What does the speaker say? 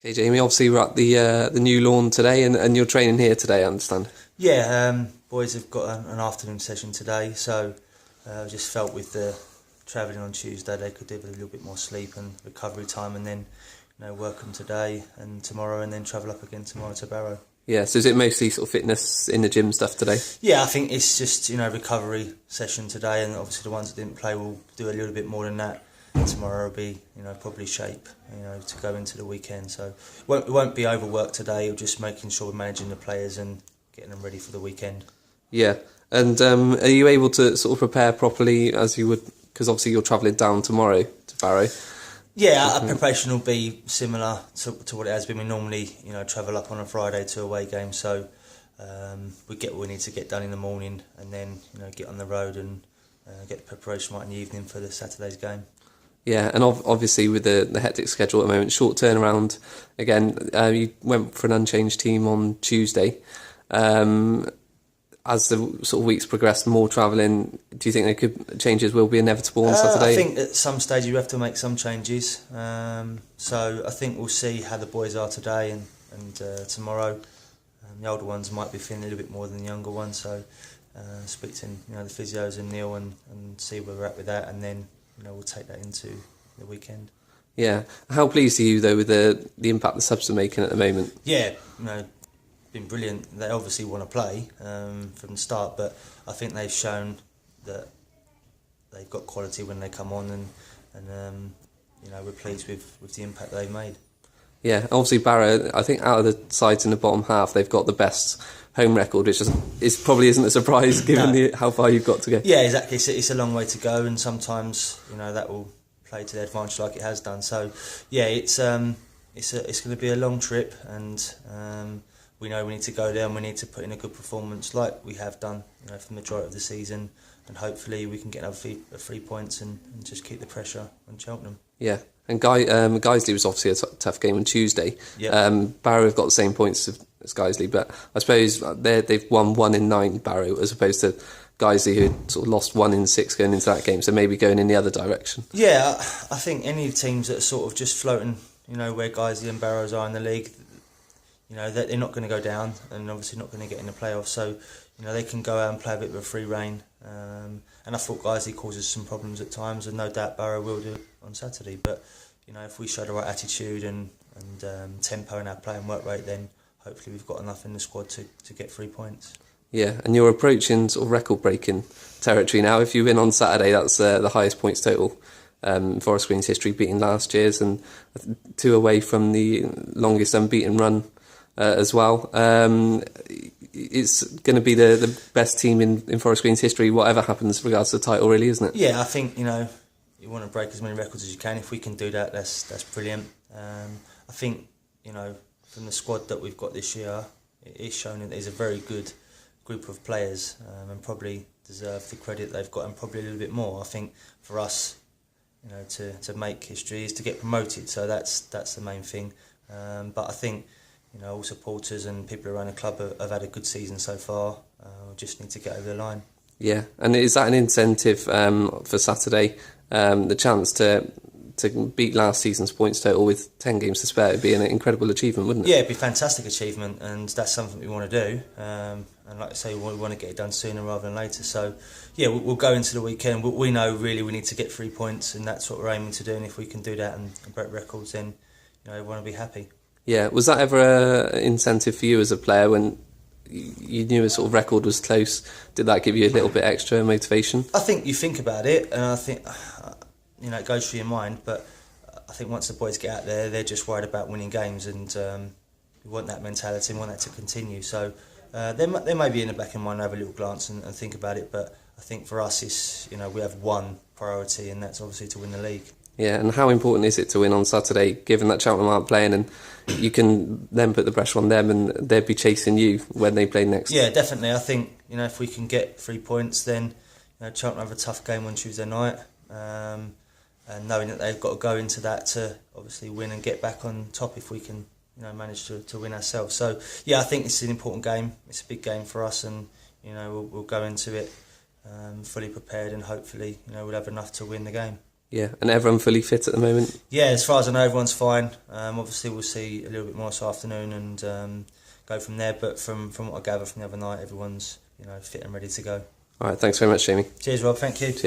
Okay, Jamie, obviously we're at the new lawn today and you're training here today, I understand. Yeah, boys have got an afternoon session today, so just felt with the travelling on Tuesday they could do with a little bit more sleep and recovery time, and then work them today and tomorrow, and then travel up again tomorrow to Barrow. Yeah, so is it mostly sort of fitness in the gym stuff today? Yeah, I think it's just recovery session today, and obviously the ones that didn't play will do a little bit more than that. And tomorrow will be probably shape to go into the weekend. So it won't be overworked today. We're just making sure we're managing the players and getting them ready for the weekend. Yeah, and are you able to sort of prepare properly as you would, because obviously you're travelling down tomorrow to Barrow? Yeah, our preparation will be similar to what it has been. We normally travel up on a Friday to away game, so we get what we need to get done in the morning, and then get on the road and get the preparation right in the evening for the Saturday's game. Yeah, and obviously with the hectic schedule at the moment, short turnaround. Again, you went for an unchanged team on Tuesday. As the sort of weeks progressed, more travelling, do you think changes will be inevitable on Saturday? I think at some stage you have to make some changes. So I think we'll see how the boys are today and tomorrow. The older ones might be feeling a little bit more than the younger ones, so speak to the physios and Neil and see where we're at with that, and then we'll take that into the weekend. Yeah. How pleased are you, though, with the impact the subs are making at the moment? Yeah, been brilliant. They obviously want to play from the start, but I think they've shown that they've got quality when they come on, and we're pleased with the impact they've made. Yeah, obviously Barrow, I think out of the sides in the bottom half, they've got the best home record, which probably isn't a surprise given how far you've got to go. Yeah, exactly. It's a long way to go, and sometimes that will play to their advantage like it has done. So yeah, it's going to be a long trip, and we know we need to go there and we need to put in a good performance like we have done for the majority of the season, and hopefully we can get another 3 points and just keep the pressure on Cheltenham. Yeah. And Guiseley was obviously a tough game on Tuesday. Yep. Barrow have got the same points as Guiseley, but I suppose they've won 1 in 9, Barrow, as opposed to Guiseley, who sort of lost 1 in 6 going into that game, so maybe going in the other direction. Yeah, I think any teams that are sort of just floating, where Guiseley and Barrows are in the league, they're not going to go down, and obviously not going to get in the playoffs, so they can go out and play a bit of a free rein. And I thought Guiseley causes some problems at times, and no doubt Barrow will do on Saturday. But if we show the right attitude and tempo in our play and work rate, then hopefully we've got enough in the squad to get 3 points. Yeah, and you're approaching sort of record-breaking territory now. If you win on Saturday, that's the highest points total Forest Green's history, beating last year's, and 2 away from the longest unbeaten run as well. It's going to be the best team in Forest Green's history, whatever happens with regards to the title, really, isn't it? Yeah, I think you want to break as many records as you can. If we can do that, that's brilliant. I think from the squad that we've got this year, it's shown that there's a very good group of players, and probably deserve the credit they've got, and probably a little bit more. I think for us, to make history is to get promoted, so that's the main thing. But I think all supporters and people around the club have had a good season so far. We just need to get over the line. Yeah, and is that an incentive for Saturday? The chance to beat last season's points total with 10 games to spare would be an incredible achievement, wouldn't it? Yeah, it'd be a fantastic achievement, and that's something we want to do. And like I say, we want to get it done sooner rather than later. So yeah, we'll go into the weekend. We know really we need to get 3 points, and that's what we're aiming to do. And if we can do that and break records, then we want to be happy. Yeah, was that ever an incentive for you as a player when you knew a sort of record was close? Did that give you a little bit extra motivation? I think you think about it, and I think it goes through your mind. But I think once the boys get out there, they're just worried about winning games, and we want that mentality and want that to continue. So they may be in the back of my mind, have a little glance and think about it. But I think for us, it's we have one priority, and that's obviously to win the league. Yeah, and how important is it to win on Saturday, given that Cheltenham aren't playing, and you can then put the pressure on them and they'd be chasing you when they play next? Yeah, definitely. I think, if we can get 3 points, then Cheltenham have a tough game on Tuesday night, and knowing that they've got to go into that to obviously win and get back on top if we can manage to win ourselves. So, yeah, I think it's an important game. It's a big game for us, and we'll go into it fully prepared, and hopefully we'll have enough to win the game. Yeah, and everyone fully fit at the moment? Yeah, as far as I know, everyone's fine. Obviously, we'll see a little bit more this afternoon and go from there. But from what I gather from the other night, everyone's fit and ready to go. All right, thanks very much, Jamie. Cheers, Rob. Thank you. Cheers.